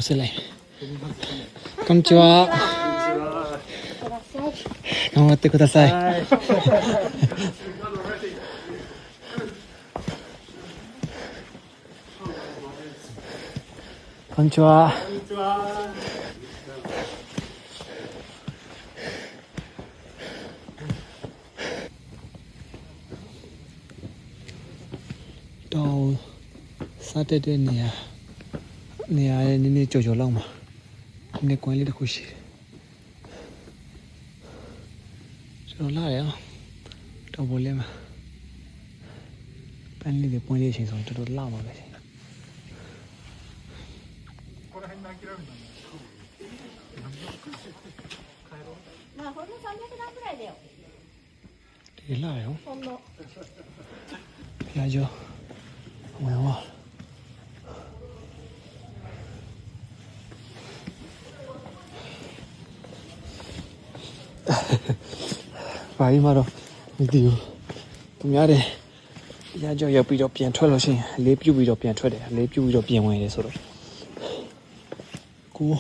せない。こんにちは。頑張ってください。こんにちは。တော့စားတက်တဲ့နေရာရဲ့နည်းနည်းကြော်လောက်မှာနေကွင်းလေးတစ်ခုရှိတယ်ကျွန်တော်လာရအောင်တော့ဘိုးလေးမှာပန်းလေးတွေပွင့်လေးအချိန်ဆိုတော်တော်လာမှာပဲほんの300段くらいだよ。ဒီလာရအောင် ほんの。 ဖျားကျော်ဝင်ပါဘာကြီးမတော့မသိဘူးသူများတယ်ဖျားကျော်ရောက်ပြီးတော့ပြန်ထွက်လို့ရှိရင်လေးပြုတ်ပြီးတော့ပြန်ထွက်တယ်လေးပြုတ်ပြီးတော့ပြန်ဝင်တယ်ဆိုတော့ကို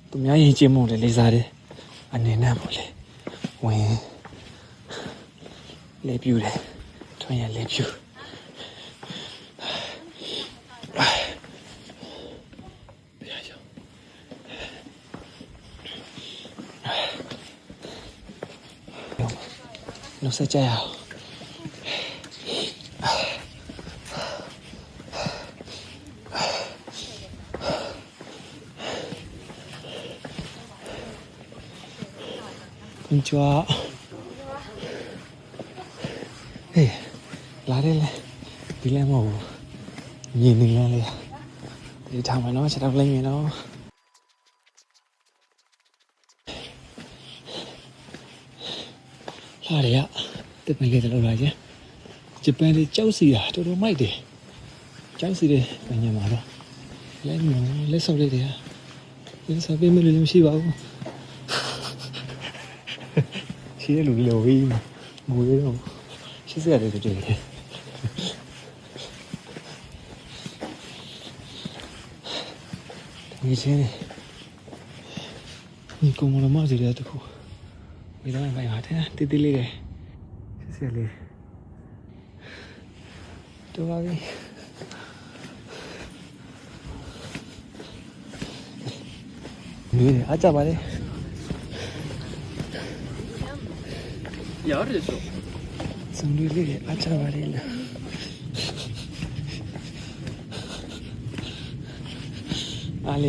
သူများရင်ကျင်းမို့လေလေးစားတယ်အနေနဲ့ပေါ့လေဝင်လေးပြုတ်တယ်ထွန်းရလေးပြုတ်no se echa ya. Konnichiwa. Hey, lari le. Bila mau. Nhìn lên lên. Đi thằng mà nó sẽ đọc lên vậy nó. Là đấy ạ, tiếp này cái lâu rồi chứ. Chụp bên thì cháu xì à, tôi đâu may để cháu xì đây, cả nhà mà đâu. Lấy sau đây thì à, lấy sau bên mình làm xì vào. Xì đây lùi lùi mà, ngồi đấy đâu, xì xe đây thì chơi. Như thế này, nhìn cùng một món gì đấy tôi không. Bây giờ mày hỏi thế nào, tí tí đi này xe đi tôi vào đi người này 아짜 말해 야를 줘. 성류리 아짜 말해